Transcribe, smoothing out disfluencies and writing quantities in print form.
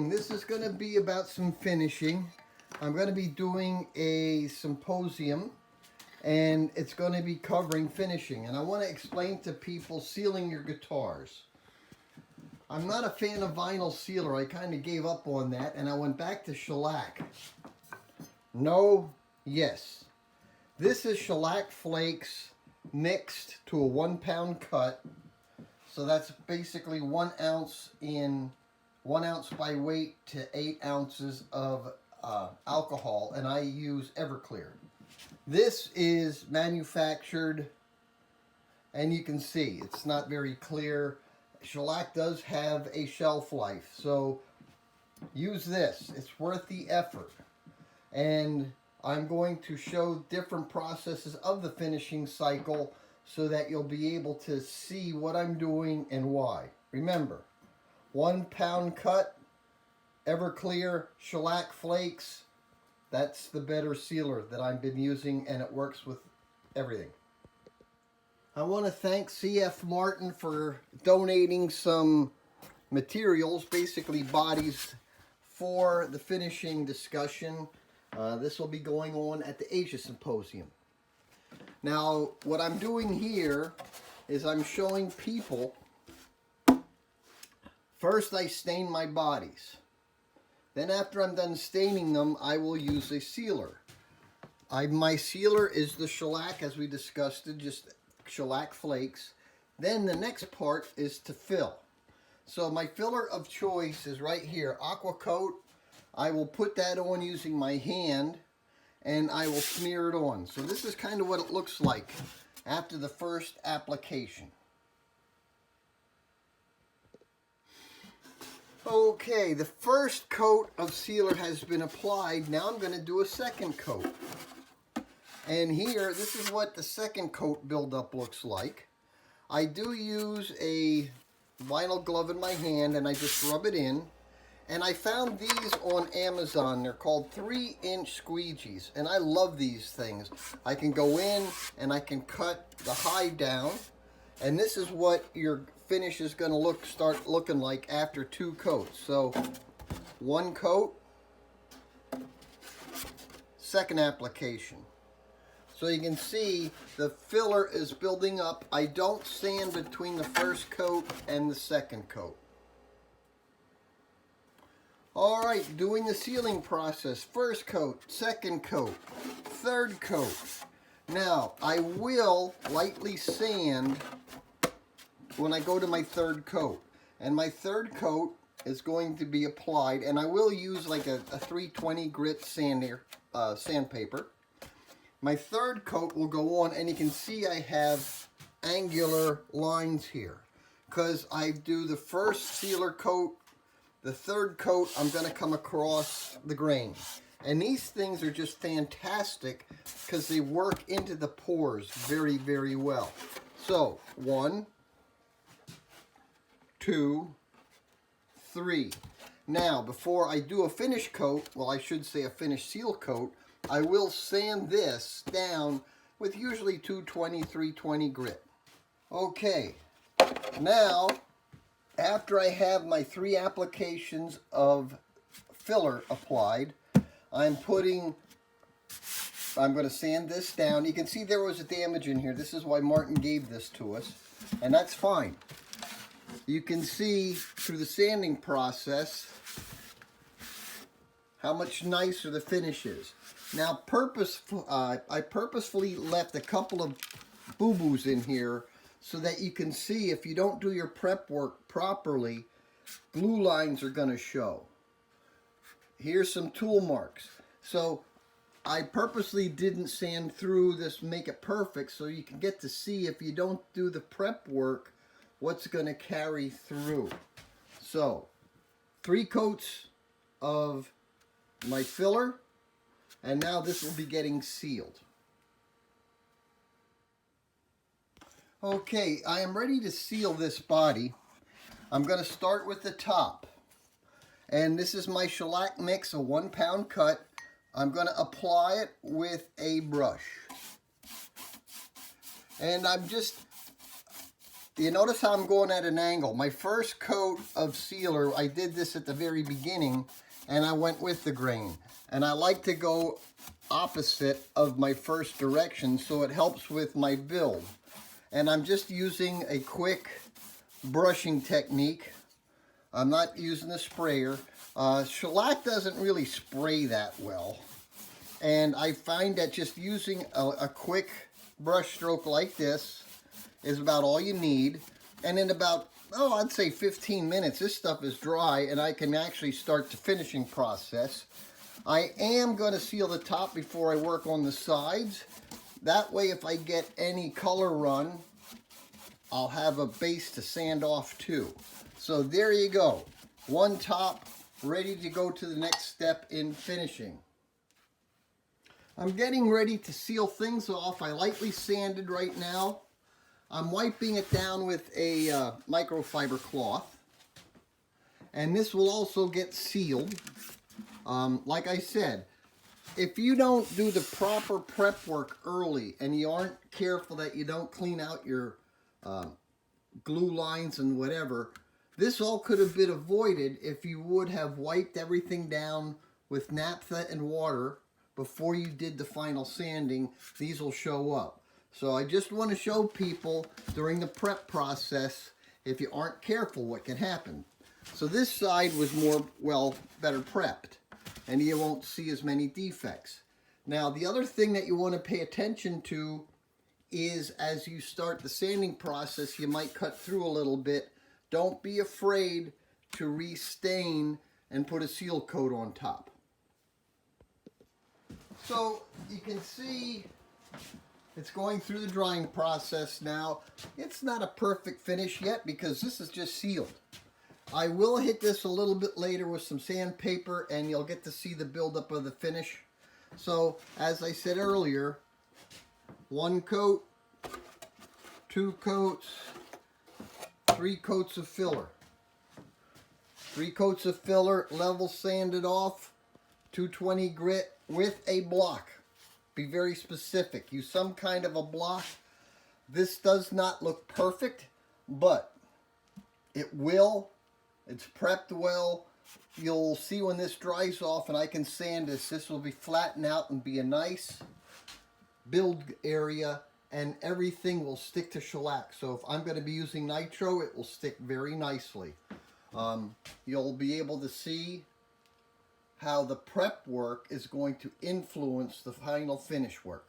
morning. This is going to be about some finishing. I'm going to be doing a symposium and it's going to be covering finishing. And I want to explain to people sealing your guitars. I'm not a fan of vinyl sealer. I kind of gave up on that and I went back to shellac. No, yes. This is shellac flakes mixed to a 1 pound cut. So that's basically 1 ounce in 1 ounce by weight to 8 ounces of alcohol, and I use Everclear. This is manufactured, and you can see it's not very clear. Shellac does have a shelf life, so use this. It's worth the effort. And I'm going to show different processes of the finishing cycle so that you'll be able to see what I'm doing and why. Remember, 1 pound cut, Everclear, shellac flakes. That's the better sealer that I've been using, and it works with everything. I want to thank CF Martin for donating some materials, basically bodies, for the finishing discussion. This will be going on at the Asia Symposium. Now, what I'm doing here is I'm showing people, first I stain my bodies. Then after I'm done staining them, I will use a sealer. My sealer is the shellac, as we discussed it, just shellac flakes. Then the next part is to fill. So my filler of choice is right here, Aqua Coat. I will put that on using my hand and I will smear it on. So this is kind of what it looks like after the first application. Okay, the first coat of sealer has been applied. Now I'm going to do a second coat. And here, this is what the second coat buildup looks like. I do use a vinyl glove in my hand and I just rub it in. And I found these on Amazon. They're called 3-inch squeegees. And I love these things. I can go in and I can cut the hide down. And this is what your finish is going to start looking like after 2 coats. So 1 coat, second application. So you can see the filler is building up. I don't sand between the first coat and the second coat. All right, doing the sealing process. First coat, second coat, third coat. Now, I will lightly sand when I go to my third coat. And my third coat is going to be applied, and I will use like a 320 grit sandpaper. My third coat will go on, and you can see I have angular lines here because I do the first sealer coat. The third coat, I'm going to come across the grain. And these things are just fantastic because they work into the pores very, very well. So, 1, 2, 3. Now, before I do a finish coat, well, I should say a finish seal coat, I will sand this down with usually 220, 320 grit. Okay, now, after I have my 3 applications of filler applied, I'm going to sand this down. You can see there was a damage in here. This is why Martin gave this to us, and that's fine. You can see through the sanding process how much nicer the finish is. Now, I purposefully left a couple of boo-boos in here so that you can see if you don't do your prep work properly, glue lines are going to show. Here's some tool marks. So I purposely didn't sand through this, make it perfect, so you can get to see if you don't do the prep work, what's going to carry through. So 3 coats of my filler, and now this will be getting sealed. Okay, I am ready to seal this body. I'm going to start with the top. And this is my shellac mix, a 1 pound cut. I'm going to apply it with a brush. And I'm just You notice how I'm going at an angle. My first coat of sealer, I did this at the very beginning, and I went with the grain. And I like to go opposite of my first direction so it helps with my build. And I'm just using a quick brushing technique. I'm not using a sprayer. Shellac doesn't really spray that well. And I find that just using a quick brush stroke like this is about all you need. And in about, I'd say 15 minutes, this stuff is dry and I can actually start the finishing process. I am going to seal the top before I work on the sides. That way, if I get any color run, I'll have a base to sand off too. So there you go. One top ready to go to the next step in finishing. I'm getting ready to seal things off. I lightly sanded right now. I'm wiping it down with a microfiber cloth. And this will also get sealed. Like I said, if you don't do the proper prep work early and you aren't careful that you don't clean out your glue lines and whatever, this all could have been avoided if you would have wiped everything down with naphtha and water before you did the final sanding. These will show up. So I just want to show people during the prep process, if you aren't careful, what can happen. So this side was better prepped, and you won't see as many defects. Now the other thing that you want to pay attention to is as you start the sanding process, you might cut through a little bit. Don't be afraid to restain and put a seal coat on top. So you can see it's going through the drying process now. It's not a perfect finish yet because this is just sealed. I will hit this a little bit later with some sandpaper and you'll get to see the buildup of the finish. So as I said earlier, one coat, two coats, 3 coats of filler. 3 coats of filler, level sanded off, 220 grit with a block. Be very specific. Use some kind of a block. This does not look perfect, but it will. It's prepped well. You'll see when this dries off and I can sand this. This will be flattened out and be a nice build area, and everything will stick to shellac. So if I'm going to be using nitro, it will stick very nicely. You'll be able to see how the prep work is going to influence the final finish work.